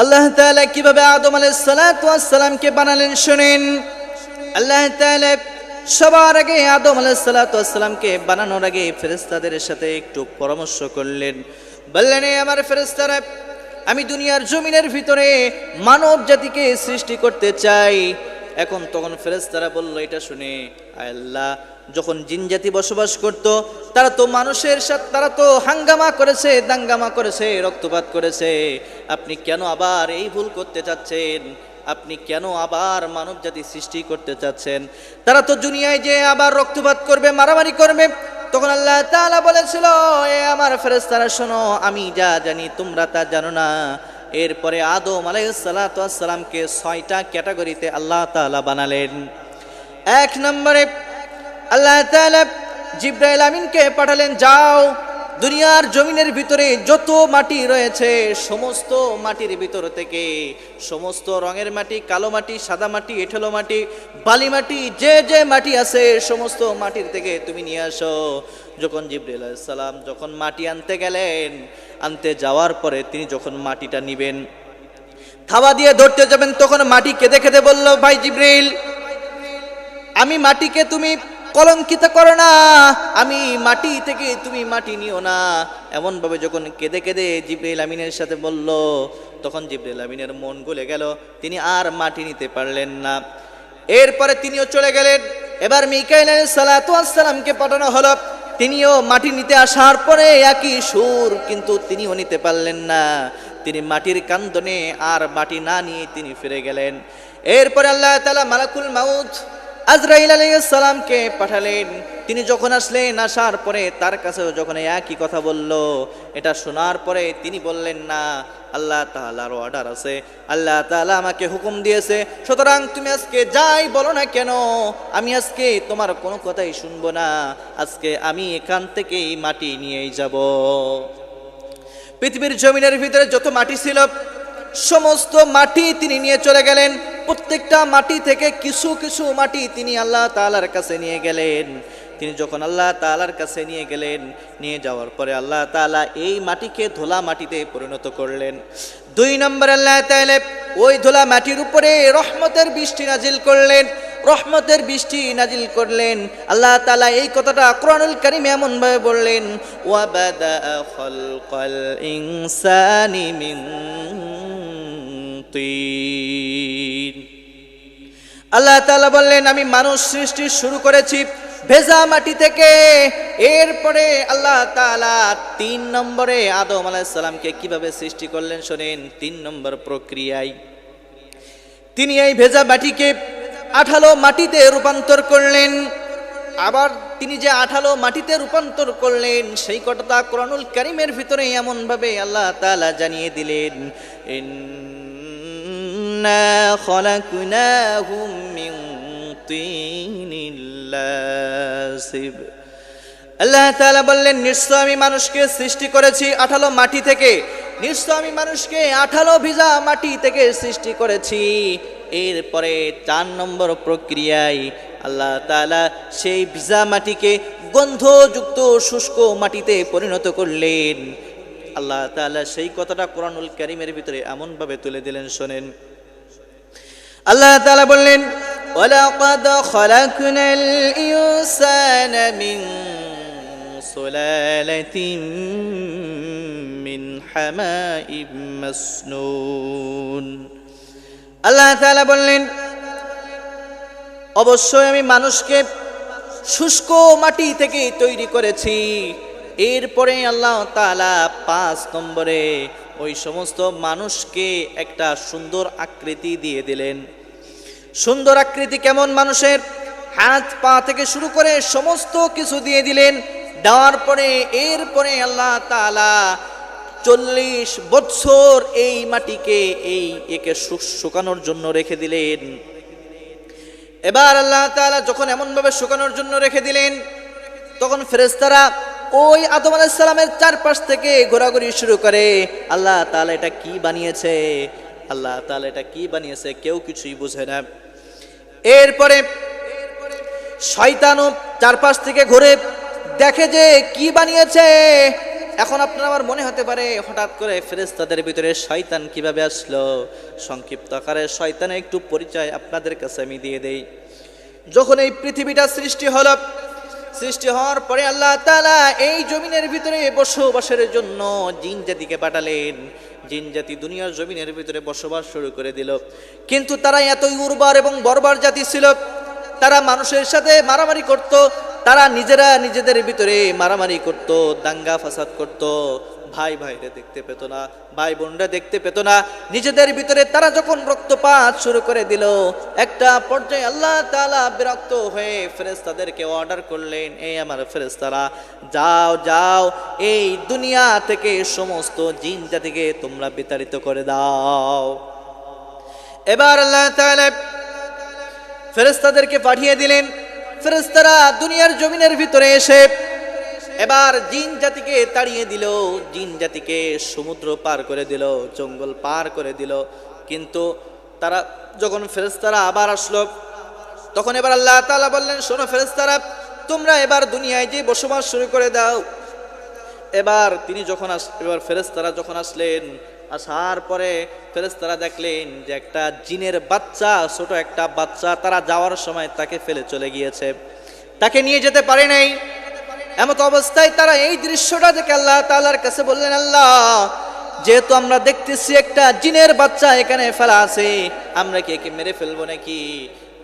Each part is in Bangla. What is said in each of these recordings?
আল্লাহ তাআলা কিভাবে আদম আলাইহিস সালাতু ওয়াস সালামকে বানালেন শুনেন। আল্লাহ তাআলা সবার আগে আদম আলাইহিস সালাতু ওয়াস সালামকে বানানোর আগে ফেরেশতাদের সাথে একটু পরামর্শ করলেন। বললেন, আমার ফেরেশতারা, আমি দুনিয়ার জমিনের ভিতরে মানব জাতিকে সৃষ্টি করতে চাই। এখন তখন ফেরেশতারা বলল, এটা শুনে আল্লাহ, যখন জিন জাতি বসবাস করত তারা তো মানুষের সাথে তারা তো হাঙ্গামা করেছে, দাঙ্গামা করেছে, রক্তপাত করেছে। আপনি কেন আবার এই ভুল করতে চাচ্ছেন? আপনি কেন আবার মানব জাতি সৃষ্টি করতে চাচ্ছেন? তারা তো দুনিয়ায় যে আবার রক্তপাত করবে, মারামারি করবে। তখন আল্লাহ তাআলা বলেছিল, এ আমার ফেরেশতারা শোনো, আমি যা জানি তোমরা তা জানো না। এরপরে আদম আলাইহিস সালাতু ওয়াস সালামকে 6টা ক্যাটাগরিতে আল্লাহ তাআলা বানালেন। 1 নম্বরে আল্লাহ তাআলা জিবরাইল আমিনকে পাঠালেন, যাও দুনিয়ার জমিনের ভিতরে যত মাটি রয়েছে সমস্ত মাটির ভিতর থেকে সমস্ত রঙের মাটি, কালো মাটি, সাদা মাটি, এঁটেলো মাটি, বালি মাটি, যে যে মাটি আছে সমস্ত মাটির থেকে তুমি নিয়ে আসো। যখন জিবরাইল আলাইহিস সালাম যখন মাটি আনতে গেলেন, আনতে যাওয়ার পরে তিনি যখন মাটিটা নিবেন, থাবা দিয়ে ধরতে যাবেন, তখন মাটি কেঁদে কেঁদে বলল, ভাই জিবরাইল, আমি মাটিকে তুমি কলঙ্কিত করো না, আমি মাটি থেকে তুমি মাটি নিও না। এমন ভাবে যখন কেঁদে কেঁদে জিবরাইল আমিনের সাথে বলল, তখন জিবরাইল আমিনের মন গলে গেল, তিনি আর মাটি নিতে পারলেন না। এরপরে তিনিও চলে গেলেন। এবার মিকাইল আলাইহিস সালাতু ওয়াস সালামকে পাঠানো হলো। তিনিও মাটি নিতে আসার পরে একই সুর, কিন্তু তিনিও নিতে পারলেন না। তিনি মাটির কান্দনে আর মাটি না নিয়ে তিনি ফিরে গেলেন। এরপরে আল্লাহ তাআলা মালাকুল মাউত আজরাইল আলাইহিস সালামকে পাঠালেন। তিনি যখন আসলেন, আসার পরে তার কাছেও যখন একই কথা বলল, এটা শোনার পরে তিনি বললেন, না, আল্লাহ তাআলার অর্ডার আছে, আল্লাহ তাআলা আমাকে হুকুম দিয়েছে, সুতরাং তুমি আজকে যাই বলো না কেন, আমি আজকে তোমার কোনো কথাই শুনবো না। আজকে আমি এখান থেকেই মাটি নিয়েই যাব। পৃথিবীর জমিনের ভিতরে যত মাটি ছিল সমস্ত মাটি তিনি নিয়ে চলে গেলেন। প্রত্যেকটা মাটি থেকে কিছু কিছু মাটি তিনি আল্লাহ তাআলার কাছে নিয়ে গেলেন। তিনি যখন আল্লাহ তাআলার কাছে নিয়ে গেলেন, নিয়ে যাওয়ার পরে আল্লাহ তাআলা এই মাটিকে ধুলা মাটিতে পরিণত করলেন। 2 নম্বর আল্লাহ তাআলা ওই ধুলা মাটির উপরে রহমতের বৃষ্টি নাজিল করলেন। রহমতের বৃষ্টি নাজিল করলেন। আল্লাহ তাআলা এই কথাটা কোরআনুল কারীমে এমন ভাবে বললেন, ওয়া বাদা খালকাল ইনসানি মিন তিন। আল্লাহ তাআলা বললেন, আমি মানুষ সৃষ্টি শুরু করেছি ভেজা মাটি থেকে। এরপরে আল্লাহ তাআলা 3 নম্বরে আদম আলাইহিস সালামকে কিভাবে সৃষ্টি করলেন শোনেন। 3 নম্বর প্রক্রিয়ায় তিনি এই ভেজা মাটিকে আঠালো মাটিতে রূপান্তর করলেন। আবার তিনি যে আঠালো মাটিতে রূপান্তর করলেন সেই কথাটা কোরআনুল কারীমের ভিতরে এমন ভাবে আল্লাহ তাআলা জানিয়ে দিলেন, ইন্না খলাকনাহুম মিন তিনিল লাসিব। আল্লাহ তাআলা বললেন, নিশ্চয় আমি মানুষকে সৃষ্টি করেছি আঠালো মাটি থেকে। নিশ্চয় আমি মানুষকে আঠালো ভিজা মাটি থেকে সৃষ্টি করেছি। এরপরে 4 নম্বর প্রক্রিয়ায় আল্লাহ তাআলা সেই ভিজা মাটিকে গন্ধযুক্ত শুষ্ক মাটিতে পরিণত করলেন। আল্লাহ তাআলা সেই কথাটা কোরআনুল কারীমের ভিতরে এমন ভাবে তুলে দিলেন শোনেন। আল্লাহ তাআলা বললেন, ওয়ালাকাদ খালাকনাল ইনসানা মিন সুলালাতিন মিন হামাইম মাসনুন। আল্লাহ তাআলা বললেন, অবশ্যই আমি মানুষকে শুষ্ক মাটি থেকে তৈরি করেছি। এরপরে আল্লাহ তাআলা 5 নম্বরে ওই সমস্ত মানুষকে একটা সুন্দর আকৃতি দিয়ে দিলেন। সুন্দর আকৃতি কেমন? মানুষের হাত পা থেকে শুরু করে সমস্ত কিছু দিয়ে দিলেন। দেওয়ার পরে এরপরে আল্লাহ তাআলা 40 বছর এই মাটিকে একে শুকানোর জন্য রেখে দিলেন। এবার আল্লাহ তাআলা যখন এমন ভাবে শুকানোর জন্য রেখে দিলেন, তখন ফেরেশতারা ওই আদম আলাইহিস সালামের চারপাশ থেকে ঘোরাঘুরি শুরু করে। আল্লাহ তাআলা এটা কি বানিয়েছে, আল্লাহ তাআলা এটা কি বানিয়েছে, কেউ কিছুই বুঝে না। এরপরে শয়তানও চারপাশ থেকে ঘুরে দেখে যে কি বানিয়েছে। এখন আপনার আমার মনে হতে পারে হঠাৎ করে ফেরেশতাদের ভিতরে শয়তান কিভাবে আসলো। সংক্ষিপ্ত আকারে শয়তানের একটু পরিচয় আপনাদের কাছে আমি দিয়ে দেই। যখন এই পৃথিবীটা সৃষ্টি হলো, সৃষ্টি হওয়ার পরে আল্লাহ তাআলা এই জমিনের ভিতরে বসবাসের জন্য জিন জাতিকে পাঠালেন। জিন জাতি দুনিয়ার জমিনের ভিতরে বসবাস শুরু করে দিল। কিন্তু তারা এতই উর্বর এবং বর্বর জাতি ছিল, তারা মানুষের সাথে মারামারি করত, তারা নিজেরা নিজেদের ভিতরে মারামারি করত, দাঙ্গা ফাসাদ করত, ভাই ভাইরা দেখতে পেত না, ভাই বোনরা দেখতে পেত না। নিজেদের ভিতরে তারা যখন রক্তপাত শুরু করে দিল, একটা পর্যায়ে আল্লাহ তাআলা বিরক্ত হয়ে ফেরেশতাদেরকে অর্ডার করলেন, এই আমার ফেরেশতারা যাও যাও, এই দুনিয়া থেকে সমস্ত জিন জাতিকে তোমরা বিতাড়িত করে দাও। এবার আল্লাহ তাআলা ফেরেশতাদেরকে পাঠিয়ে দিলেন। ফেরেশতারা দুনিয়ার জমিনের ভিতরে এসে এবার জিন জাতিকে তাড়িয়ে দিল, জিন জাতিকে সমুদ্র পার করে দিল, জঙ্গল পার করে দিল। কিন্তু তারা যখন ফেরেশতারা আবার আসলো, তখন এবার আল্লাহ তাআলা বললেন, শোনো ফেরেশতারা, তোমরা এবার দুনিয়ায় যে বসবাস শুরু করে দাও। এবার এবার ফেরেশতারা যখন আসলেন, আসার পরে ফেরেশতারা দেখলেন যে একটা জিনের বাচ্চা, ছোট একটা বাচ্চা, তারা যাওয়ার সময় তাকে ফেলে চলে গিয়েছে, তাকে নিয়ে যেতে পারে নাই। এমত অবস্থায় তারা এই দৃশ্যটা দেখে আল্লাহ তাআলার কাছে বললেন, আল্লাহ, যেহেতু আমরা দেখতেছি একটা জিনের বাচ্চা এখানে ফেলা আছে, আমরা কি একে মেরে ফেলবো নাকি?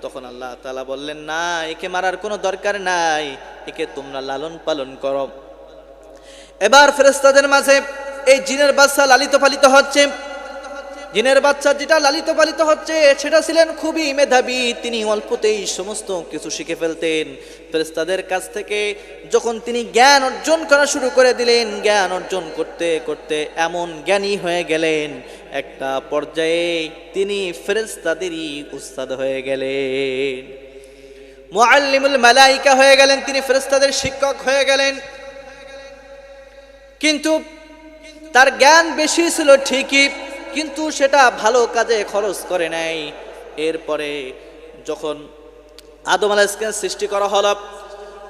তখন আল্লাহ তাআলা বললেন, না, একে মারার কোনো দরকার নাই, একে তোমরা লালন পালন করো। এবার ফেরেশতাদের মাঝে এই জিনের বাচ্চা লালিত পালিত হচ্ছে। জিনের বাচ্চা যেটা লালিত পালিত হচ্ছে সেটা ছিলেন খুবই মেধাবী, তিনি অল্পতেই সমস্ত কিছু শিখে ফেলতেন। ফেরেশতাদের কাছ থেকে যখন তিনি জ্ঞান অর্জন করা শুরু করে দিলেন, জ্ঞান অর্জন করতে করতে এমন জ্ঞানী হয়ে গেলেন, একটা পর্যায়ে তিনি ফেরেশতাদেরই উস্তাদ হয়ে গেলেন, মুআল্লিমুল মালাইকা হয়ে গেলেন, তিনি ফেরেশতাদের শিক্ষক হয়ে গেলেন। কিন্তু তার জ্ঞান বেশি ছিল ঠিকই, কিন্তু সেটা ভালো কাজে খরচ করে নাই। এরপরে যখন আদম আলাইহিসকে সৃষ্টি করা হলো,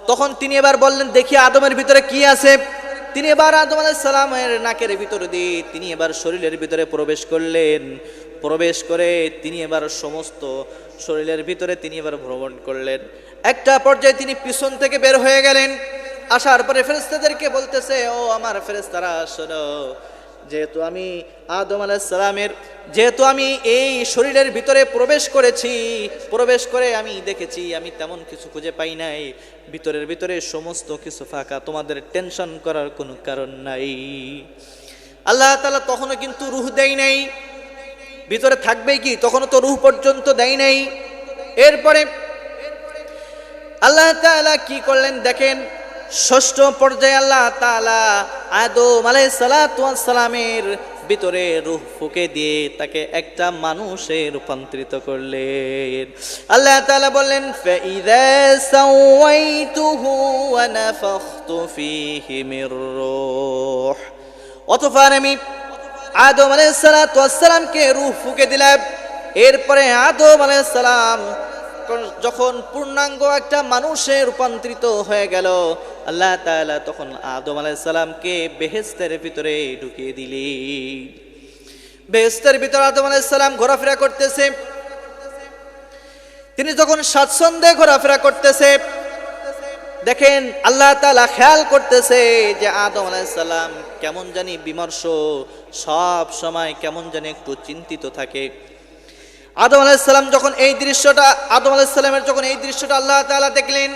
তখন তিনি এবার বললেন, দেখি আদমের ভিতরে কি আছে। তিনি এবার আদম আলাইহিস সালামের নাকের ভিতরে দিয়ে তিনি এবার শরীরের ভিতরে প্রবেশ করলেন। প্রবেশ করে তিনি এবার সমস্ত শরীরের ভিতরে তিনি এবার ভ্রমণ করলেন। একটা পর্যায়ে তিনি পিছন থেকে বের হয়ে গেলেন। আসার পরে ফেরেশতাদেরকে বলতেছে, ও আমার ফেরেশতারা, শোনো, যেহেতু আমি আদম আলাইহিস সালামের আমি এই শরীরের ভিতরে প্রবেশ করেছি, প্রবেশ করে আমি দেখেছি আমি তেমন কিছু খুঁজে পাই নাই, ভিতরের ভিতরে সমস্ত কিছু ফাঁকা, তোমাদের টেনশন করার কোনো কারণ নাই। আল্লাহ তাআলা তখনও কিন্তু রূহ দেয় নাই, ভিতরে থাকবে কি, তখনও তো রূহ পর্যন্ত দেয় নাই। এরপরে আল্লাহ তাআলা কি করলেন দেখেন, ষষ্ঠ পর্যায়ে আল্লাহ তাআলা আদম আলাইহিস সালামের ভিতরে রূহ ফুঁকে দিয়ে তাকে একটা মানুষে রূপান্তরিত করলেন। আল্লাহ তাআলা বললেন, ফাইযা সাওয়াইতুহু ওয়া নাফাখতু ফীহি মির রূহ, অতঃপর আমি আদম আলাইহিস সালামকে রূহ ফুঁকে দিলাম। এরপরে আদম আলাইহিস সালাম যখন পূর্ণাঙ্গ একটা মানুষে রূপান্তরিত হয়ে গেল, আল্লাহ তাআলা তখন আদম আলাইহিস সালামকে বেহেশতের ভিতরে ঢুকিয়ে দিলেন। বেহেশতের ভিতরে আদম আলাইহিস সালাম ঘোরাফেরা করতেছে। তিনি যখন স্বাচ্ছন্দ্যে ঘোরাফেরা করতেছে, দেখেন আল্লাহ তাআলা খেয়াল করতেছে যে আদম আলাইহিস সালাম কেমন জানি বিমর্ষ, সব সময় কেমন জানি একটু চিন্তিত থাকে। আদম আলাইহিস সালাম যখন এই দৃশ্যটা যখন এই দৃশ্যটা আল্লাহ তাআলা দেখলেন,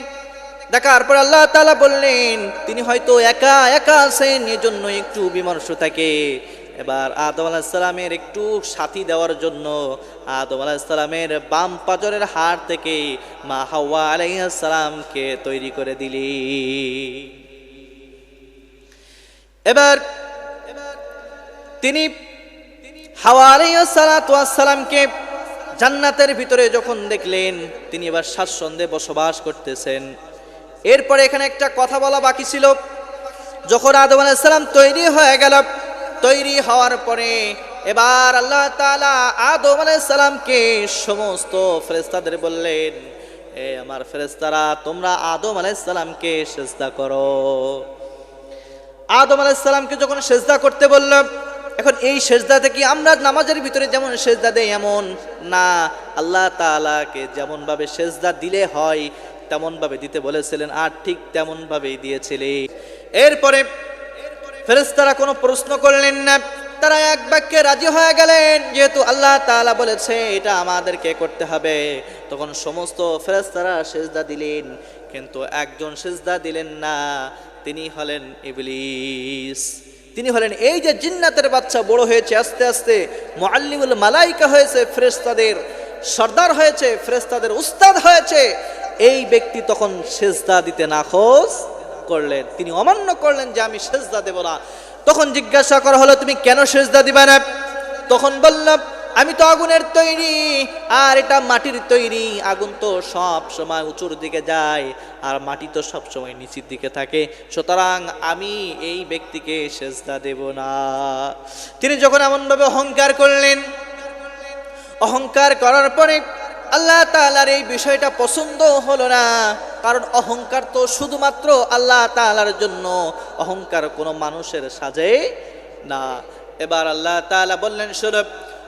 দেখার পর আল্লাহ তাআলা বললেন, তিনি হয়তো একা একা আছেন, এজন্য একটু বিমর্ষ থাকে। এবার আদম আলাইহিস সালামের একটু সাথী দেওয়ার জন্য আদম আলাইহিস সালামের বাম পাজরের হাড় থেকে মা হাওয়া আলাইহিস সালামকে তৈরি করে দিলি। এবার তিনি হাওয়া আলাইহিস সালামকে জান্নাতের ভিতরে যখন দেখলেন, তিনি এবার স্বাচ্ছন্দ্যে বসবাস করতেছেন। এরপরে এখানে একটা কথা বলা বাকি ছিল। যখন আদম আলাইহিস সালাম তৈরি হয়ে গেল, তৈরি হওয়ার পরে এবার আল্লাহ তাআলা আদম আলাইহিস সালামকে সমস্ত ফেরেশতাদের বললেন, এ আমার ফেরেশতারা, তোমরা আদম আলাইহিস সালামকে সিজদা করো। আদম আলাইহিস সালামকে যখন সেজদা করতে বলল, এখন এই সেজদাতে কি আমরা নামাজের ভিতরে যেমন সেজদা দেই এমন না, আল্লাহ তাআলাকে যেমন ভাবে সেজদা দিলে হয় তেমন ভাবে দিতে বলেছিলেন, আর ঠিক তেমন ভাবেই দিয়েছিলেন। এরপরে ফেরেশতারা কোনো প্রশ্ন করলেন না, তারা এক বাক্যে রাজি হয়ে গেলেন, যেহেতু আল্লাহ তাআলা বলেছে এটা আমাদেরকে করতে হবে। তখন সমস্ত ফেরেশতারা সেজদা দিলেন, কিন্তু একজন সেজদা দিলেন না, তিনি হলেন ইবলিস। তিনি হলেন এই যে জিন্নাতের বাচ্চা, বড় হয়েছে, আস্তে আস্তে মুআল্লিমুল মালাইকা হয়েছে, ফেরেশতাদের সর্দার হয়েছে, ফেরেশতাদের উস্তাদ হয়েছে, এই ব্যক্তি তখন সেজদা দিতে নাখোশ করলেন, তিনি অমান্য করলেন যে আমি সেজদা দেব না। তখন জিজ্ঞাসা করা হলো তুমি কেন সেজদা দিবে না? তখন বললাম আমি তো আগুনের তৈরি, আর এটা মাটির তৈরি, আগুন তো সব সময় উঁচুর দিকে যায় আর মাটি তো সব সময় নিচের দিকে থাকে, সুতরাং আমি এই ব্যক্তিকে সেজদা দেব না। তিনি যখন এমনভাবে অহংকার করলেন, অহংকার করার পরে আল্লাহ তাআলার এই বিষয়টা পছন্দ হলো না, কারণ অহংকার তো শুধুমাত্র আল্লাহ তাআলার জন্য, অহংকার কোনো মানুষের সাজে না। এবার আল্লাহ তাআলা বললেন শোনো,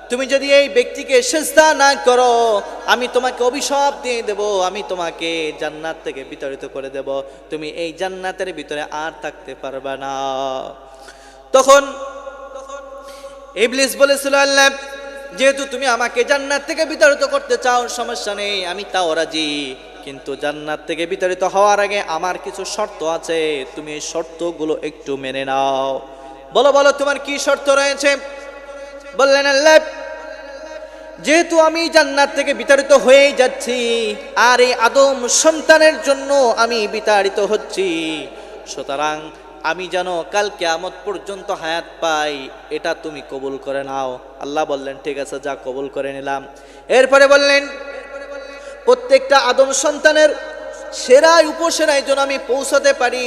তুমি যদি এই ব্যক্তিকে সিজদা না করো আমি তোমাকে অভিশাপ দিয়ে দেব, আমি তোমাকে জান্নাত থেকে বিতাড়িত করে দেব, তুমি এই জান্নাতের ভিতরে আর থাকতে পারবে না। তখন ইবলিস বলেছিল আল্লাহ যেহেতু তুমি আমাকে জান্নাত থেকে বিতাড়িত করতে চাও সমস্যা নেই, আমি তাও রাজি, কিন্তু জান্নাত থেকে বিতাড়িত হওয়ার আগে আমার কিছু শর্ত আছে, তুমি এই শর্তগুলো একটু মেনে নাও। বলো বলো তোমার কি শর্ত রয়েছে? বললেন আল্লাহ যেহেতু আমি জান্নাত থেকে বিতাড়িত হয়েই যাচ্ছি আর এই আদম সন্তানের জন্য আমি বিতাড়িত হচ্ছি, সুতরাং আমি যেন কাল কিয়ামত পর্যন্ত হায়াত পাই, এটা তুমি কবুল করে নাও। আল্লাহ বললেন ঠিক আছে, যা কবুল করে নিলাম। এরপরে বললেন প্রত্যেকটা আদম সন্তানের সেরাই উপসেরাই যেন আমি পৌঁছাতে পারি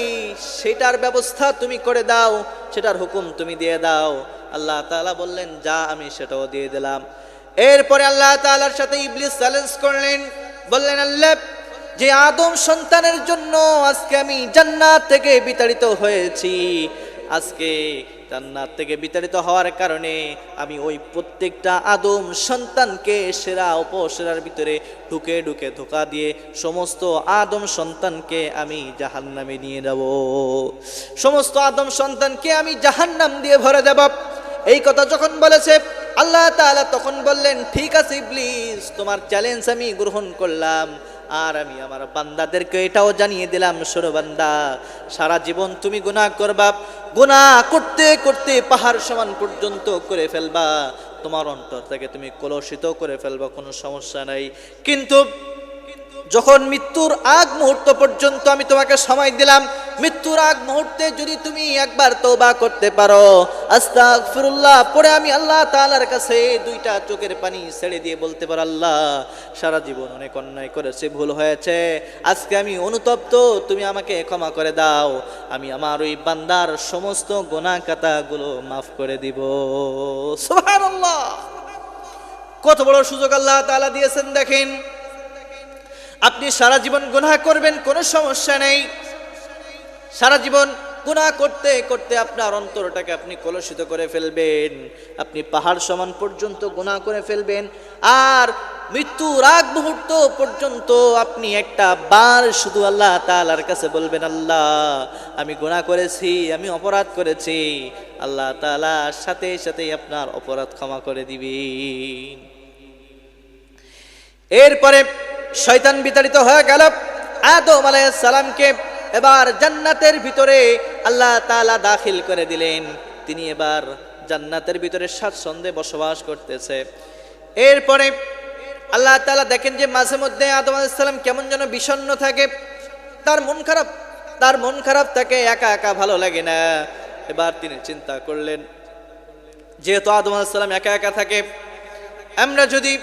সেটার ব্যবস্থা তুমি করে দাও, সেটার হুকুম তুমি দিয়ে দাও। আল্লাহ তাআলা বললেন যা, আমি সেটাও দিয়ে দিলাম। এরপরে আল্লাহ তাআলার সাথে ইবলিস চ্যালেঞ্জ করলেন, বললেন আল্লাহ যে আদম সন্তানের জন্য আজকে আমি জান্নাত থেকে বিতাড়িত হয়েছি, আজকে জান্নাত থেকে বিতাড়িত হওয়ার কারণে আমি ওই প্রত্যেকটা আদম সন্তানকে সেরা উপসেরার ভিতরে ঢুকে ঢুকে ধোঁকা দিয়ে সমস্ত আদম সন্তানকে আমি জাহান্নামে নিয়ে যাব, সমস্ত আদম সন্তানকে আমি জাহান্নাম দিয়ে ভরে দেব। এই কথা যখন বলেছে আল্লাহ তাআলা তখন বললেন ঠিক আছে ইবলিস, তোমার চ্যালেঞ্জ আমি গ্রহণ করলাম, আর আমি আমার বান্দাদেরকে এটাও জানিয়ে দিলাম শোনো বান্দা, সারা জীবন তুমি গুনাহ করবা, গুনাহ করতে করতে পাহাড় সমান পর্যন্ত করে ফেলবা, তোমার অন্তর থেকে তুমি কলুষিত করে ফেলবা, কোনো সমস্যা নাই, কিন্তু যখন মৃত্যুর আগ মুহূর্ত পর্যন্ত আমি তোমাকে সময় দিলাম, মৃত্যুর আগ মুহূর্তে যদি তুমি একবার তওবা করতে পারো, আস্তাগফিরুল্লাহ পরে আমি আল্লাহ তাআলার কাছে দুইটা চোখের পানি ছেড়ে দিয়ে বলতে পারো আল্লাহ সারা জীবন অনেক অন্যায় করেছে, ভুল হয়েছে, আজকে আমি অনুতপ্ত, তুমি আমাকে ক্ষমা করে দাও, আমি আমার ওই বান্দার সমস্ত গুনাহ খাতাগুলো মাফ করে দিব। সুবহানাল্লাহ, কত বড় সুযোগ আল্লাহ তাআলা দিয়েছেন দেখেন। আপনি সারা জীবন গুনাহ করবেন কোনো সমস্যা নেই, সারা জীবন গুনাহ করতে করতে আপনার অন্তরটাকে আপনি কলুষিত করে ফেলবেন, আপনি পাহাড় সমান পর্যন্ত গুনাহ করে ফেলবেন, আর মৃত্যুর আগ মুহূর্ত পর্যন্ত আপনি একটা বার শুধু আল্লাহ তাআলার কাছে বলবেন আল্লাহ আমি গুনাহ করেছি, আমি অপরাধ করেছি, আল্লাহ তাআলা সাথে সাথেই আপনার অপরাধ ক্ষমা করে দিবেন। এরপরে শয়তান বিতাড়িত হয়ে গেল, আদম আলাইহিস সালামকে এবার জান্নাতের ভিতরে আল্লাহ তাআলা দাখিল করে দিলেন, তিনি এবার জান্নাতের ভিতরে স্বাচ্ছন্দ্যে বসবাস করতেছে। এরপরে আল্লাহ তাআলা দেখেন যে মাঝে মধ্যে আদম আলাইহিস সালাম কেমন যেন বিষণ্ণ থাকে, তার মন খারাপ থাকে, একা একা ভালো লাগে না। এবার তিনি চিন্তা করলেন যেহেতু আদম আলাইহিস সালাম একা একা থাকে, আমরা যদি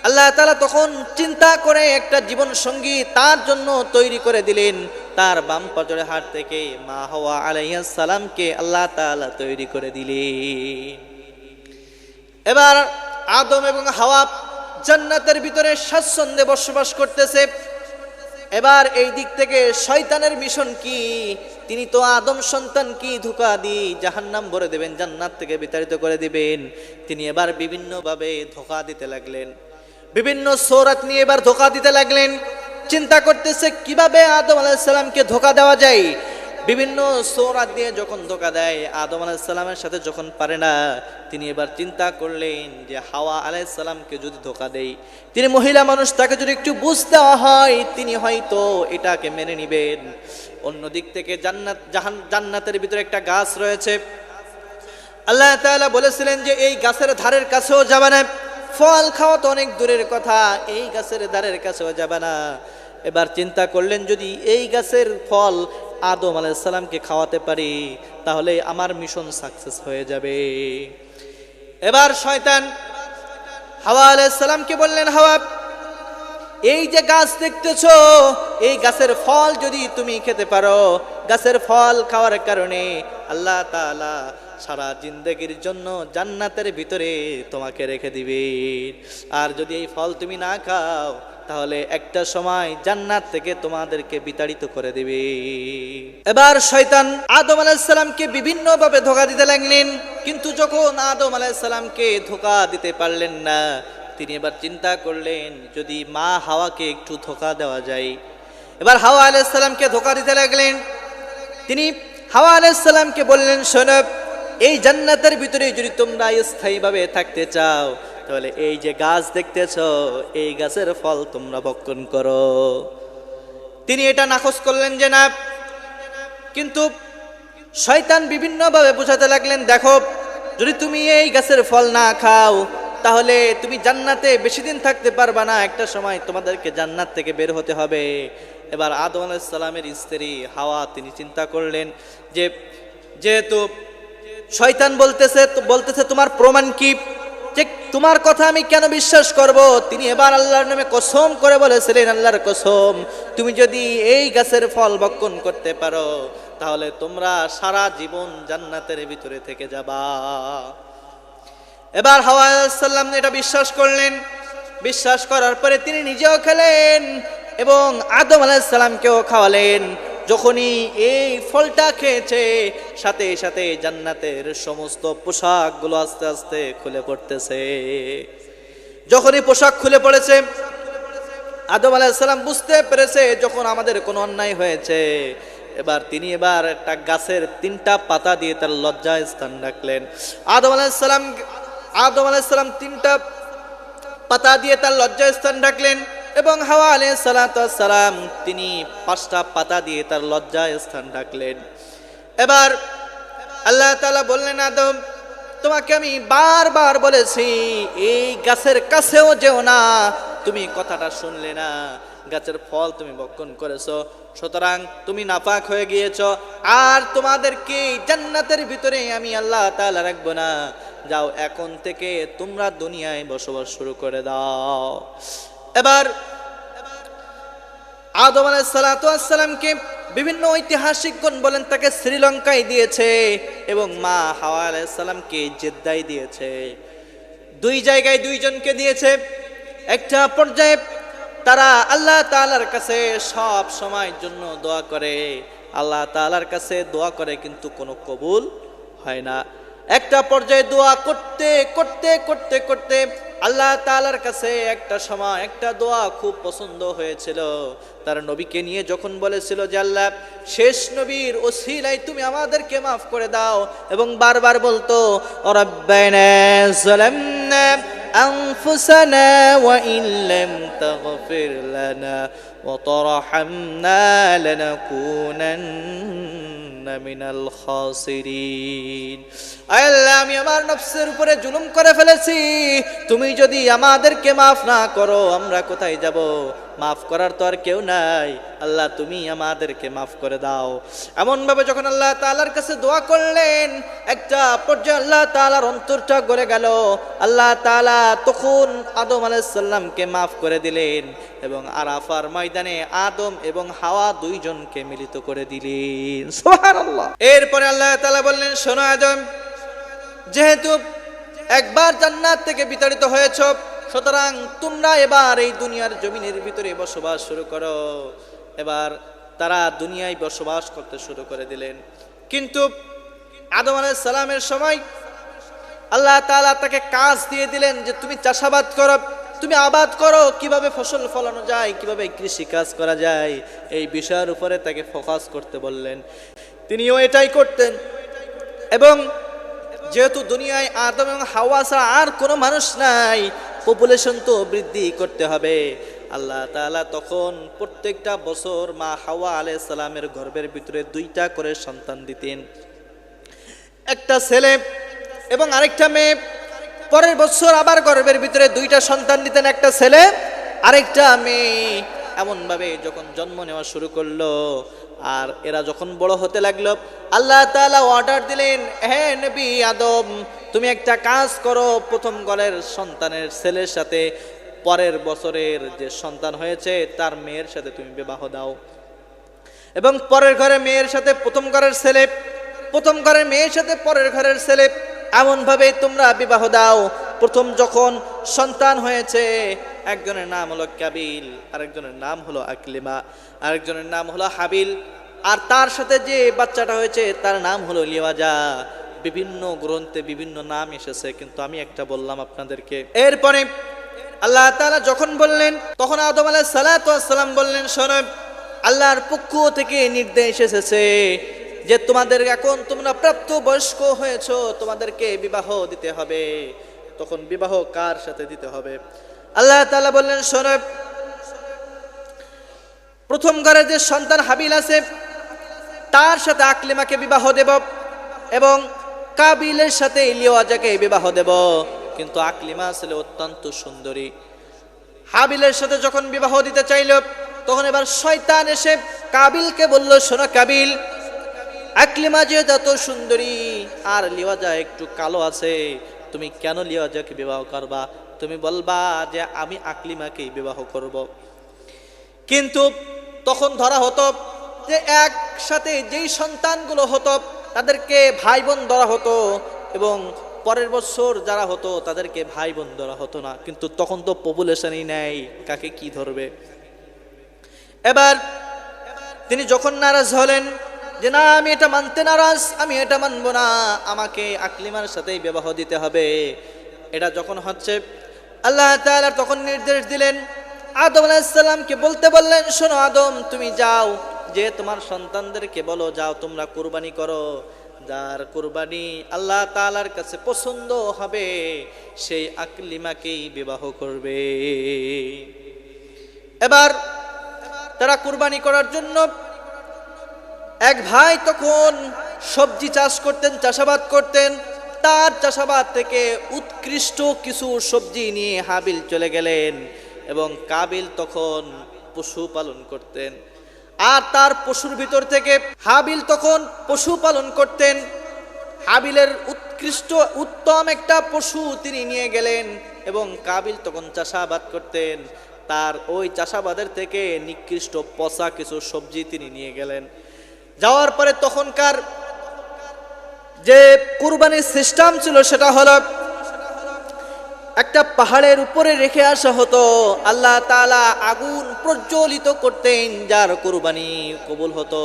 আল্লাহ তাআলা তখন চিন্তা করে একটা জীবন সঙ্গী তার জন্য তৈরি করে দিলেন, তার বাম পাজরের হাড় থেকে মা হাওয়া আলাইহিস সালামকে আল্লাহ তাআলা তৈরি করে দিলেন। এবার আদম এবং হাওয়া জান্নাতের ভিতরে স্বাচ্ছন্দ্যে বসবাস করতেছে। এবার এই দিক থেকে শয়তানের মিশন কি? তিনি তো আদম সন্তান কি ধোঁকা দিয়ে জাহান্নাম ভরে দেবেন, জান্নাত থেকে বিতাড়িত করে দিবেন। তিনি এবার বিভিন্নভাবে ধোঁকা দিতে লাগলেন, বিভিন্ন সূরাত নিয়ে এবার ধোঁকা দিতে লাগলেন। চিন্তা করতেছে কিভাবে আদম আলাইহিস সালামকে ধোঁকা দেওয়া যায়। বিভিন্ন সূরাত দিয়ে যখন ধোঁকা দেয়, আদম আলাইহিস সালামের সাথে যখন পারে না, তিনি এবার চিন্তা করলেন যে হাওয়া আলাইহিস সালামকে যদি ধোঁকা দেই, তিনি মহিলা মানুষ, তাকে যদি একটু বুঝ দেওয়া হয়, তিনি হয়তো এটাকে মেনে নেবেন। অন্য দিক থেকে জান্নাতের ভিতরে একটা গাছ রয়েছে। আল্লাহ তাআলা বলেছিলেন যে এই গাছের ধারের কাছেও যাবে না, ফল খাওয়া তো অনেক দূরের কথা, এই গাছের ধারের কাছেও যাবে না। এবার চিন্তা করলেন যদি এই গাছের ফল আদম আলাইহিস সালামকে খাওয়াতে পারি, তাহলে আমার মিশন সাকসেস হয়ে যাবে। এবার শয়তান হাওয়া আলাইহিস সালামকে বললেন, হাওয়া, এই যে গাছ দেখতেছো, এই গাছের ফল যদি তুমি খেতে পারো, গাছের ফল খাওয়ার কারণে আল্লাহ তাআলা সারা জিন্দেগির জন্য জান্নাতের ভিতরে তোমাকে রেখে দিবে। আর যদি এই ফল তুমি না খাও, তাহলে একটা সময় জান্নাত থেকে তোমাদেরকে বিতাড়িত করে দিবে। এবার শয়তান আদম আলাইহিস সালামকে বিভিন্নভাবে ধোঁকা দিতে লাগলেন, কিন্তু যখন আদম আলাইহিস সালামকে ধোঁকা দিতে পারলেন না, তিনি এবার চিন্তা করলেন যদি মা হাওয়াকে একটু ধোঁকা দেওয়া যায়। এবার হাওয়া আলাইহিস সালামকে ধোঁকা দিতে লাগলেন। তিনি হাওয়া আলাইহিস সালামকে বললেন, শোনো, এই জান্নাতের ভিতরে যদি তোমরা স্থায়ীভাবে থাকতে চাও, তাহলে এই যে গাছ দেখতেছো, এই গাছের ফল তোমরা ভক্ষণ করো। তিনি এটা নাকচ করলেন যে না, কিন্তু শয়তান বিভিন্নভাবে বোঝাতে লাগলেন, দেখো, যদি তুমি এই গাছের ফল না খাও, তাহলে তুমি জান্নাতে বেশি দিন থাকতে পারবা না, একটা সময় তোমাদেরকে জান্নাত থেকে বের হতে হবে। এবার আদম আলাইহিস সালামের স্ত্রী হাওয়া তিনি চিন্তা করলেন যে যেহেতু শয়তান বলতেছে তোমার প্রমাণ কি, যে তোমার কথা আমি কেন বিশ্বাস করব। তিনি এবার আল্লাহর নামে কসম করে বলেছিলেন, আল্লাহর কসম, তুমি যদি এই গাছের ফল ভক্ষণ করতে পারো, তাহলে তোমরা সারা জীবন জান্নাতের ভিতরে থেকে যাবা। এবার হাওয়া আলাইহিস সালাম এটা বিশ্বাস করলেন। বিশ্বাস করার পরে তিনি নিজেও খেলেন এবং আদম আলাইহিস সালামকেও খাওয়ালেন। যখনই এই ফলটা খেয়েছে, সাথে সাথে জান্নাতের সমস্ত পোশাকগুলো আস্তে আস্তে খুলে পড়তেছে। যখনই পোশাক খুলে পড়েছে, আদম আলাইহিস সালাম বুঝতে পেরেছে যখন আমাদের কোনো অন্যায় হয়েছে। এবার তিনি একটা গাছের 3টা পাতা দিয়ে তার লজ্জা স্থান রাখলেন। আদম আলাইহিস সালাম 3টা পাতা দিয়ে তার লজ্জা স্থান রাখলেন এবং হাওয়া আলাইহিস সালাম তিনি 5টা পাতা দিয়ে তার লজ্জা স্থান রাখলেন। এবার আল্লাহ তাআলা বললেন, আদম, তোমাকে আমি বারবার বলেছি এই গাছের কাছেও যেও না, তুমি কথাটা শুনলে না, গাছের ফল তুমি ভক্ষণ করেছো, সুতরাং তুমি নাপাক হয়ে গিয়েছো। আর তোমাদেরকে জান্নাতের ভিতরে আমি আল্লাহ তাআলা রাখবো না, যাও এখন থেকে তোমরা দুনিয়ায় বসবাস শুরু করে দাও। এবার আদম আলাইহিস সালামকে বিভিন্ন ঐতিহাসিকগণ বলেন তাকে শ্রীলঙ্কায় দিয়েছে এবং মা হাওয়া আলাইহিস সালামকে জেদ্দায় দিয়েছে। 2 জায়গায় 2 জনকে দিয়েছে। একটা পর্যায়ে তারা আল্লাহ তাআলার কাছে সব সময়ের জন্য দোয়া করে, আল্লাহ তাআলার কাছে দোয়া করে, কিন্তু কোনো কবুল হয় না। একটা পর্যায়ে দোয়া করতে করতে করতে করতে আল্লাহ তাআলার কাছে একটা সময় একটা দোয়া খুব পছন্দ হয়েছিল। তার নবীকে নিয়ে যখন বলেছিল যে আল্লাহ, শেষ নবীর ওসিলায় তুমি আমাদেরকে মাফ করে দাও, এবং বারবার বলতো রব্বানা যালামনা আনফুসানা ওয়া ইন লাম তাগফির লানা ওয়া তারহামনা লানাকুনান্না মিনাল খাসিরিন। আল্লাহ, আমি আমার নফসের উপরে জুলুম করে ফেলেছি, তুমি যদি আমাদেরকে মাফ না করো আমরা কোথায় যাব? মাফ করার তো আর কেউ নাই, আল্লাহ তুমি আমাদেরকে মাফ করে দাও। এমন ভাবে যখন আল্লাহ তাআলার কাছে দোয়া করলেন, একটা পর্যায়ে আল্লাহ তাআলার অন্তরটা গলে গেল। আল্লাহ তাআলা তখন আদম আলাইহিস সালামকে মাফ করে দিলেন এবং আরাফার ময়দানে আদম এবং হাওয়া 2 জনকে মিলিত করে দিলেন। সুবহানাল্লাহ। এরপরে আল্লাহ তাআলা বললেন, শোনো আদম, যেহেতু একবার জান্নাত থেকে বিতাড়িত হয়েছো, সুতরাং তোমরা এবার এই দুনিয়ার জমিনের ভিতরে বসবাস শুরু করো। এবার তারা দুনিয়ায় বসবাস করতে শুরু করে দিলেন। কিন্তু আদম আলাইহিস সালামের সময় আল্লাহ তাআলা তাকে কাজ দিয়ে দিলেন যে তুমি চাষাবাদ করো, তুমি আবাদ করো, কিভাবে ফসল ফলানো যায়, কিভাবে কৃষি কাজ করা যায়, এই বিষয়ের উপরে তাকে ফোকাস করতে বললেন। তিনিও এটাই করতেন। এবং যেহেতু দুনিয়ায় আদম এবং হাওয়া ছাড়া আর কোনো মানুষ নাই, পপুলেশন তো বৃদ্ধি করতে হবে, আল্লাহ তাআলা তখন প্রত্যেকটা বছর মা হাওয়া আলাইহিস সালামের গর্ভের ভিতরে 2টা করে সন্তান দিতেন, একটা ছেলে এবং আরেকটা মেয়ে। পরের বছর আবার গর্ভের ভিতরে 2টা সন্তান দিতেন, একটা ছেলে আরেকটা মেয়ে। এমন ভাবে যখন জন্ম নেওয়া শুরু করলো আর এরা যখন বড় হতে লাগলো, আল্লাহ তাআলা অর্ডার দিলেন, হে নবী আদম, তুমি একটা কাজ করো, প্রথম ঘরের সন্তানের ছেলের সাথে পরের বছরের যে সন্তান হয়েছে তার মেয়ের সাথে তুমি বিবাহ দাও, এবং পরের ঘরের মেয়ের সাথে প্রথম ঘরের ছেলে, প্রথম ঘরের মেয়ের সাথে পরের ঘরের ছেলে, এমন ভাবে তোমরা বিবাহ দাও। প্রথম যখন সন্তান হয়েছে, একজনের নাম হলো কাবিল, আরেকজনের নাম হলো আকলিমা, আরেকজনের নাম হলো হাবিল, আর তার সাথে যে বাচ্চাটা হয়েছে তার নাম হলো লিওয়াজা। বিভিন্ন গ্রন্থে বিভিন্ন নাম এসেছে, কিন্তু আমি একটা বললাম আপনাদেরকে। এরপরে আল্লাহ তাআলা যখন বললেন, তখন আদম আলাইহিস সালাতু ওয়াস সালাম বললেন, শোনো, আল্লাহর পক্ষ থেকে নির্দেশ এসেছে যে তোমাদের এখন তোমরা প্রাপ্ত বয়স্ক হয়েছো, তোমাদেরকে বিবাহ দিতে হবে। তখন বিবাহ কার সাথে দিতে হবে? আল্লাহ তাআলা বললেন, শোনো, প্রথম ঘরে যে সন্তান হাবিল আছে তার সাথে আকলিমাকে বিবাহ দেব, এবং কাবিলের সাথে লিওয়াজাকে বিবাহ দেব। কিন্তু আকলিমা ছিল অত্যন্ত সুন্দরী। হাবিলের সাথে যখন বিবাহ দিতে চাইল, তখন এবার শয়তান এসে কাবিলকে বলল, শোনো কাবিল, আকলিমা যে এত সুন্দরী আর লিওয়াজা একটু কালো আছে, তুমি কেন লিওয়াজাকে বিবাহ করবা? তুমি বলবা যে আমি আকলিমাকে বিবাহ করব। কিন্তু তখন ধরা হতো যে একসাথে যেই সন্তানগুলো হতো তাদেরকে ভাই বোন ধরা হতো, এবং পরের বছর যারা হতো তাদেরকে ভাই বোন ধরা হতো না। কিন্তু তখন তো পপুলেশনই নেই, কাকে কি ধরবে? এবার তিনি যখন নারাজ হলেন যে না, আমি এটা মানতে নারাজ, আমি এটা মানবো না, আমাকে আকলিমার সাথেই বিবাহ দিতে হবে, এটা যখন হচ্ছে, আল্লাহ তাআলা তখন নির্দেশ দিলেন, আদম আলাইহিস সালামকে বলতে বললেন, শোনো আদম, তুমি যাও, যে তোমার সন্তানদেরকে বলো, যাও তোমরা কুরবানি করো, যার কুরবানি আল্লাহ তাআলার কাছে পছন্দ হবে সেই আকলিমাকেই বিবাহ করবে। এবার তারা কুরবানি করার জন্য এক ভাই তখন সবজি চাষ করতেন, চাষাবাদ করতেন। তার চাষাবাদ থেকে উৎকৃষ্ট কিছু সবজি নিয়ে হাবিল চলে গেলেন, এবং কাবিল তখন পশু পালন করতেন, আর তার পশুর ভিতর থেকে হাবিল তখন পশু পালন করতেন। হাবিলের উত্তম একটা পশু তিনি নিয়ে গেলেন, এবং কাবিল তখন চাষাবাদ করতেন, তার ওই চাষাবাদের থেকে নিকৃষ্ট পচা কিছু সবজি তিনি নিয়ে গেলেন। যাওয়ার পরে তখনকার যে কুরবানির সিস্টেম ছিল সেটা হলো একটা পাহাড়ের উপরে রেখে আসা হতো, আল্লাহ তাআলা আগুন প্রজ্বলিত করতেন, যার কুরবানি কবুল হতো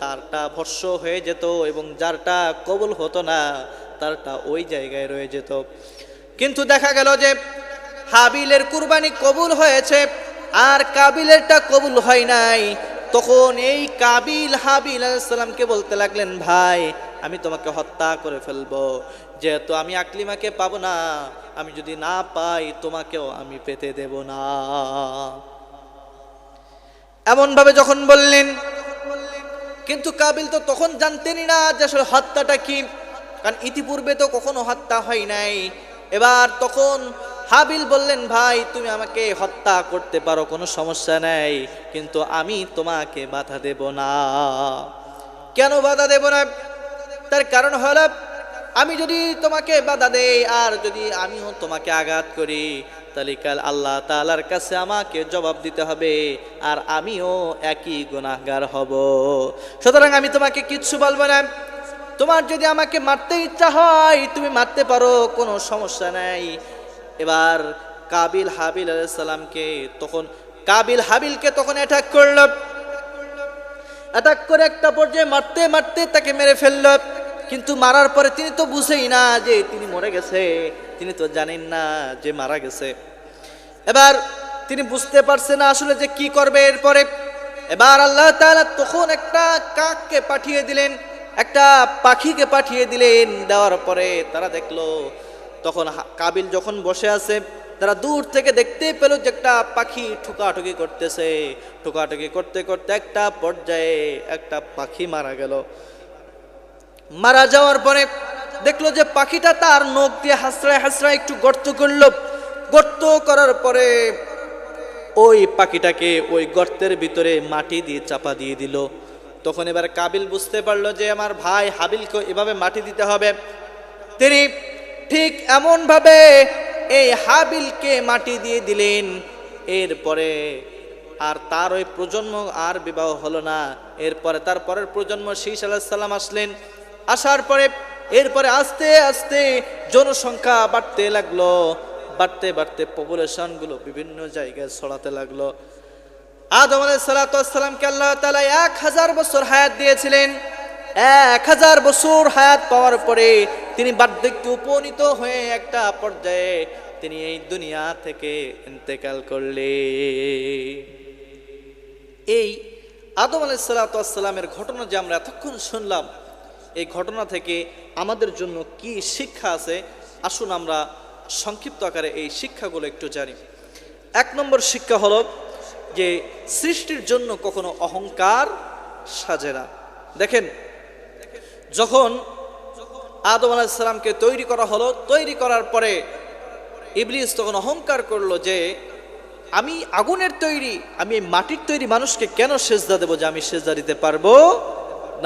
তারটা ভস্য হয়ে যেত, এবং যারটা কবুল হতো না তারটা ওই জায়গায় রয়ে যেত। কিন্তু দেখা গেল যে হাবিলের কুরবানি কবুল হয়েছে আর কাবিলেরটা কবুল হয় নাই। তখন এই কাবিল হাবিল আলাইহিস সালামকে বলতে লাগলেন, ভাই, আমি তোমাকে হত্যা করে ফেলবো, যেহেতু আমি আকলিমাকে পাবো না, আমি যদি না পাই তোমাকেও আমি পেতে দেব না। এমন ভাবে যখন বললেন, কিন্তু কাবিল তো তখন জানতেনই না যে আসলে হত্যাটা কি, কারণ ইতিপূর্বে তো কখনো হত্যা হয় নাই। এবার তখন হাবিল বললেন, ভাই, তুমি আমাকে হত্যা করতে পারো, কোনো সমস্যা নাই, কিন্তু আমি তোমাকে বাধা দেব না। কেন বাধা দেব না? তার কারণ হলো, আমি যদি তোমাকে বাধা দেই আর যদি আমিও তোমাকে আঘাত করি, তাহলে কাল আল্লাহ তাআলার কাছে আমাকে জবাব দিতে হবে, আর আমিও একই গুনাহগার হব। সুতরাং আমি তোমাকে কিচ্ছু বলবো না। তোমার যদি আমাকে মারতে ইচ্ছা হয় তুমি মারতে পারো, কোনো সমস্যা নাই। এবার কাবিল হাবিল আলাইহিস সালামকে তখন কাবিল হাবিলকে তখন অ্যাটাক করল। অ্যাটাক করে একটা পর্যায়ে মারতে মারতে তাকে মেরে ফেলল। কিন্তু মারার পরে তিনি তো বুঝেই না যে তিনি মরে গেছে, তিনি তো জানেন না যে মারা গেছে। এবার তিনি বুঝতে পারছে না আসলে যে কি করবে এরপরে। এবার আল্লাহ তাআলা তখন একটা কাককে পাঠিয়ে দিলেন, একটা পাখিকে পাঠিয়ে দিলেন। দেওয়ার পরে তারা দেখলো, তখন কাবিল যখন বসে আছে, তারা দূর থেকে দেখতে পেল যে একটা পাখি ঠুকাঠুকি করতেছে। ঠুকাঠুকি করতে করতে একটা পর্যায়ে একটা পাখি মারা গেল। মারা যাওয়ার পরে দেখলো যে পাখিটা তার নখ দিয়ে হাসড়ায় হাসড়ায় একটু গর্ত করলো। গর্ত করার পরে ওই পাখিটাকে ওই গর্তের ভিতরে মাটি দিয়ে চাপা দিয়ে দিল। তখন এবার কাবিল বুঝতে পারলো যে আমার ভাই হাবিলকে এভাবে মাটি দিতে হবে। তিনি ঠিক এমনভাবে এই হাবিলকে মাটি দিয়ে দিলেন। এরপরে আর তার ওই প্রজন্ম আর বিবাহ হলো না। এরপরে তার পরের প্রজন্ম শীস আলাইহিস সালাম আসলেন। আসার পরে এরপরে আস্তে আস্তে জনসংখ্যা বাড়তে লাগলো। বাড়তে বাড়তে পপুলেশনগুলো বিভিন্ন জায়গায় ছড়াতে লাগলো। আদম আলাইহিস সালামকে আল্লাহ তাআলা 1000 বছর হায়াত দিয়েছিলেন। 1000 বছর হায়াত পাওয়ার পরে তিনি বার্ধক্যে উপনীত হয়ে একটা পর্যায়ে তিনি এই দুনিয়া থেকে ইন্তেকাল করলেন। এই আদম আলাইহিস সালামের ঘটনা যে আমরা এতক্ষণ শুনলাম, এই ঘটনা থেকে আমাদের জন্য কি শিক্ষা আছে, আসুন আমরা সংক্ষিপ্ত আকারে এই শিক্ষাগুলো একটু জানি। 1 নম্বর শিক্ষা হলো যে সৃষ্টির জন্য কখনো অহংকার সাজে না। দেখেন, যখন আদম আলাইহিস সালামকে তৈরি করা হলো, তৈরি করার পরে ইবলিস তখন অহংকার করলো যে আমি আগুনের তৈরি, আমি মাটির তৈরি মানুষকে কেন সেজদা দেব, যে আমি সেজদা দিতে পারবো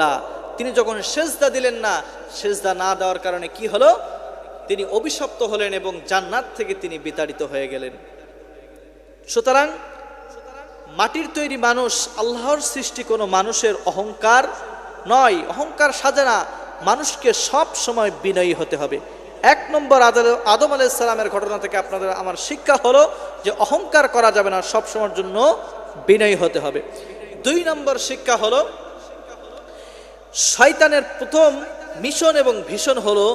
না। তিনি যখন সেজদা দিলেন না, সেজদা না দেওয়ার কারণে কি হলো, তিনি অভিশপ্ত হলেন এবং জান্নাত থেকে তিনি বিতাড়িত হয়ে গেলেন। সুতরাং মাটির তৈরি মানুষ, আল্লাহর সৃষ্টি কোনো মানুষের অহংকার নয়, অহংকার সাজে না। মানুষকে সব সময় বিনয়ী হতে হবে। 1 নম্বর আদম আলাইহিস সালামের ঘটনা থেকে আপনাদের আমার শিক্ষা হলো যে অহংকার করা যাবে না, সব সময়ের জন্য বিনয়ী হতে হবে। 2 নম্বর শিক্ষা হলো শয়তানের প্রথম মিশন এবং ভীষণ হলো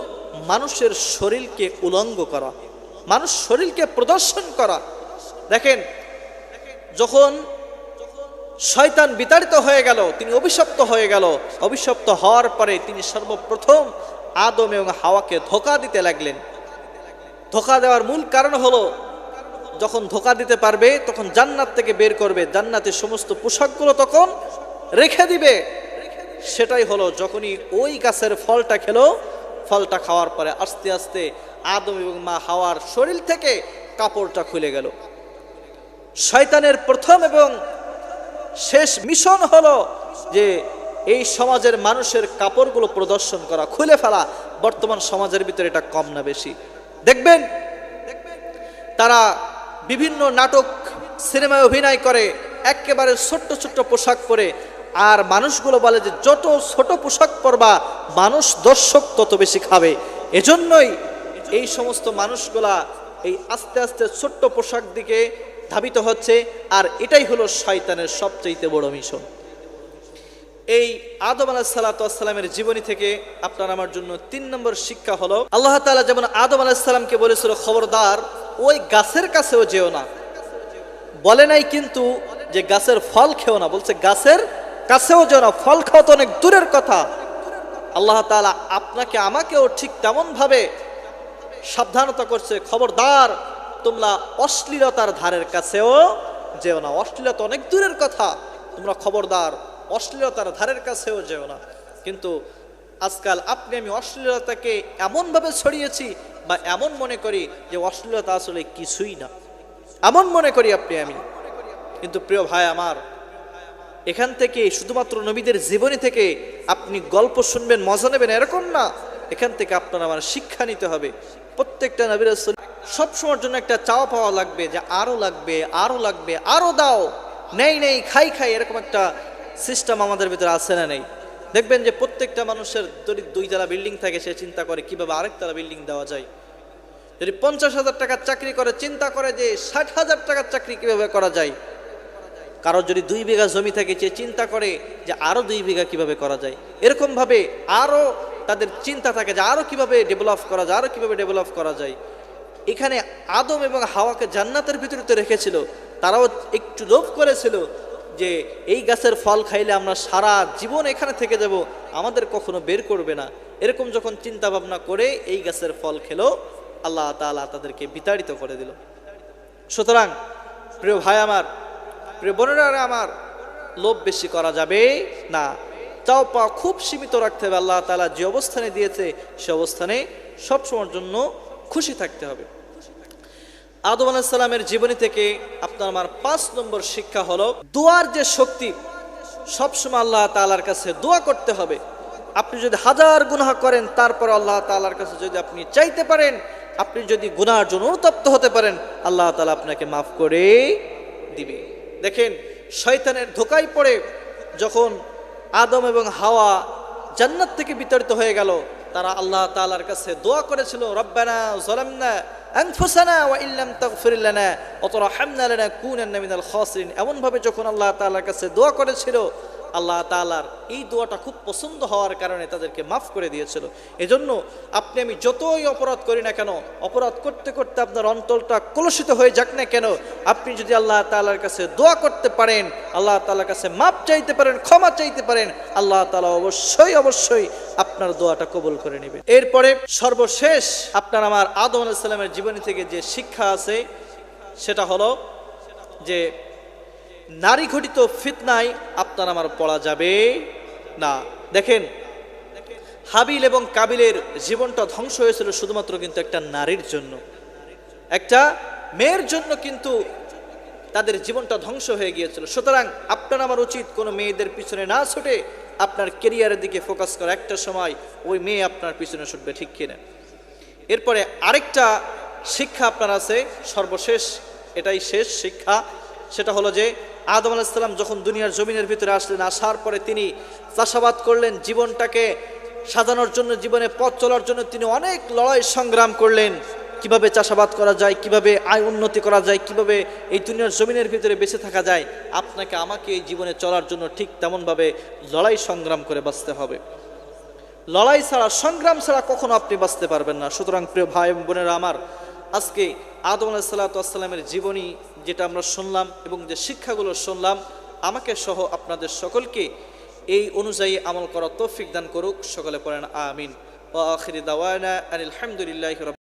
মানুষের শরীরকে উলঙ্গ করা, মানুষ শরীরকে প্রদর্শন করা। দেখেন, যখন শয়তান বিতাড়িত হয়ে গেল, তিনি অভিশপ্ত হয়ে গেল। অভিশপ্ত হওয়ার পরে তিনি সর্বপ্রথম আদম এবং হাওয়াকে ধোঁকা দিতে লাগলেন। ধোঁকা দেওয়ার মূল কারণ হলো, যখন ধোঁকা দিতে পারবে তখন জান্নাত থেকে বের করবে, জান্নাতের সমস্ত পোশাকগুলো তখন রেখে দিবে। সেটাই হলো, যখনই ওই গাছের ফলটা খেলো, ফলটা খাওয়ার পরে আস্তে আস্তে আদম এবং মা হাওয়ার শরীর থেকে কাপড়টা খুলে গেল। শয়তানের প্রথম এবং শেষ মিশন হলো যে এই সমাজের মানুষের কাপড়গুলো প্রদর্শন করা, খুলে ফেলা। বর্তমান সমাজের ভিতরে এটা কম না বেশি। দেখবেন তারা বিভিন্ন নাটক সিনেমায় অভিনয় করে, একেবারে ছোট্ট ছোট্ট পোশাক পরে, আর মানুষগুলো বলে যে যত ছোট পোশাক পরবা মানুষ দর্শক তত বেশি খাবে। এজন্যই এই সমস্ত মানুষগুলা এই আস্তে আস্তে ছোট্ট পোশাক দিকে ধাবিত হচ্ছে। আর এটাই হলো শয়তানের সবচেয়ে বড় মিশন। এই আদম আলাইহিস সালামের জীবনী থেকে আপনার আমার জন্য 3 নম্বর শিক্ষা হলো, আল্লাহ তাআলা যেমন আদম আলাইহিস সালামকে বলেছিল খবরদার ওই গাছের কাছেও যেও না, বলে নাই কিন্তু যে গাছের ফল খেও না, বলছে গাছের কাছেও যেও না, ফল খাওয়া তো অনেক দূরের কথা। আল্লাহ তাআলা আপনাকে আমাকেও ঠিক তেমন ভাবে সাবধানতা করছে, খবরদার তোমরা অশ্লীলতার ধারের কাছেও যেও না। অশ্লীলতা অনেক দূরের কথা, তোমরা খবরদার অশ্লীলতার ধারের কাছেও যেও না। কিন্তু আজকাল আপনি আমি অশ্লীলতাকে এমনভাবে ছড়িয়েছি বা এমন মনে করি যে অশ্লীলতা আসলে কিছুই না, এমন মনে করি আপনি আমি। কিন্তু প্রিয় ভাই আমার, এখান থেকে শুধুমাত্র নবীদের জীবনী থেকে আপনি গল্প শুনবেন, মজা নেবেন এরকম না। এখান থেকে আপনার আমার শিক্ষা নিতে হবে। প্রত্যেকটা নবী রাসূল সবসময়ের জন্য একটা চাওয়া পাওয়া লাগবে যে আরো লাগবে, আরো লাগবে, আরো দাও, নেই নেই খাই খাই, এরকম একটা সিস্টেম আমাদের ভিতরে আছে না নেই? দেখবেন যে প্রত্যেকটা মানুষের যদি 2 তলা বিল্ডিং থাকে, সে চিন্তা করে কিভাবে আরেক তলা বিল্ডিং দেওয়া যায়। যদি 50,000 টাকার চাকরি করে, চিন্তা করে যে 60,000 টাকার চাকরি কিভাবে করা যায়। কারো যদি 2 বিঘা জমি থাকে, সে চিন্তা করে যে আরও 2 বিঘা কিভাবে করা যায়। এরকমভাবে আরও তাদের চিন্তা থাকে যে আরও কিভাবে ডেভেলপ করা যায়, আরও কিভাবে ডেভেলপ করা যায়। এখানে আদম এবং হাওয়াকে জান্নাতের ভিতরে তো রেখেছিল, তারাও একটু লোভ করেছিল যে এই গাছের ফল খাইলে আমরা সারা জীবন এখানে থেকে যাব, আমাদের কখনো বের করবে না। এরকম যখন চিন্তা ভাবনা করে এই গাছের ফল খেলো, আল্লাহ তাআলা তাদেরকে বিতাড়িত করে দিল। সুতরাং প্রিয় ভাই আমার, প্রিয় বোনেরা আমার, লোভ বেশি করা যাবে না। চাও পাওয়া খুব সীমিত রাখতে হবে। আল্লাহ তাআলা যে অবস্থানে দিয়েছে সে অবস্থানে সবসময়ের জন্য খুশি থাকতে হবে। আদম আলাইহিস সালামের জীবনী থেকে আপনার আমার 5 নম্বর শিক্ষা হলো দোয়ার যে শক্তি, সবসময় আল্লাহ তাআলার কাছে দোয়া করতে হবে। আপনি যদি 1000 গুনাহ করেন, তারপর আল্লাহ তাআলার কাছে যদি আপনি চাইতে পারেন, আপনি যদি গুনাহের জন্য অনুতপ্ত হতে পারেন, আল্লাহ তাআলা আপনাকে মাফ করে দিবে। দেখেন, শয়তানের ধোঁকায় পড়ে যখন আদম এবং হাওয়া জান্নাত থেকে বিতাড়িত হয়ে গেল, তারা আল্লাহ তাআলার কাছে দোয়া করেছিল, রব্বানা যালামনা আনফুসানা ওয়া ইল্লাম তাগফির লানা ওয়া তারহামনা লানাকুনান্না মিনাল খাসিরিন। এমন ভাবে যখন আল্লাহ তাআলার কাছে দোয়া করেছিল, আল্লাহ তাআলার এই দোয়াটা খুব পছন্দ হওয়ার কারণে তাদেরকে মাফ করে দিয়েছিল। এজন্য আপনি আমি যতই অপরাধ করি না কেন, অপরাধ করতে করতে আপনার অন্তরটা কলুষিত হয়ে যাক না কেন, আপনি যদি আল্লাহ তাআলার কাছে দোয়া করতে পারেন, আল্লাহ তাআলার কাছে মাফ চাইতে পারেন, ক্ষমা চাইতে পারেন, আল্লাহ তাআলা অবশ্যই অবশ্যই আপনার দোয়াটা কবুল করে নেবেন। এরপরে সর্বশেষ আপনার আমার আদম আলাইহিস সালামের জীবনী থেকে যে শিক্ষা আছে সেটা হলো যে নারী ঘটিত ফিতনায় আপনার আমার পড়া যাবে না। দেখেন, হাবিল এবং কাবিলের জীবনটা ধ্বংস হয়েছিল শুধুমাত্র কিন্তু একটা নারীর জন্য, একটা মেয়ের জন্য কিন্তু তাদের জীবনটা ধ্বংস হয়ে গিয়েছিল। সুতরাং আপনার আমার উচিত কোনো মেয়েদের পিছনে না ছুটে আপনার কেরিয়ারের দিকে ফোকাস করা। একটা সময় ওই মেয়ে আপনার পিছনে ছুটবে, ঠিক কিনা? এরপরে আরেকটা শিক্ষা আপনার আছে, সর্বশেষ, এটাই শেষ শিক্ষা। সেটা হলো যে আদম আলাইহিস সালাম যখন দুনিয়ার জমিনের ভিতরে আসলেন, আসার পরে তিনি চাষাবাদ করলেন, জীবনটাকে সাজানোর জন্য, জীবনে পথ চলার জন্য তিনি অনেক লড়াই সংগ্রাম করলেন। কিভাবে চাষাবাদ করা যায়, কিভাবে আয় উন্নতি করা যায়, কিভাবে এই দুনিয়ার জমিনের ভিতরে বেঁচে থাকা যায়। আপনাকে আমাকে এই জীবনে চলার জন্য ঠিক তেমনভাবে লড়াই সংগ্রাম করে বাঁচতে হবে। লড়াই ছাড়া, সংগ্রাম ছাড়া কখনো আপনি বাঁচতে পারবেন না। সুতরাং প্রিয় ভাই বোনেরা আমার, আজকে আদম আলাইহিস সালামের জীবনী যেটা আমরা শুনলাম এবং যে শিক্ষাগুলো শুনলাম, আমাকে সহ আপনাদের সকলকে এই অনুযায়ী আমল করার তৌফিক দান করুক। সকলে পড়েন আমিন। ওয়া আখিরি দাওয়ানা আনিল হামদুলিল্লাহি রাব্বিল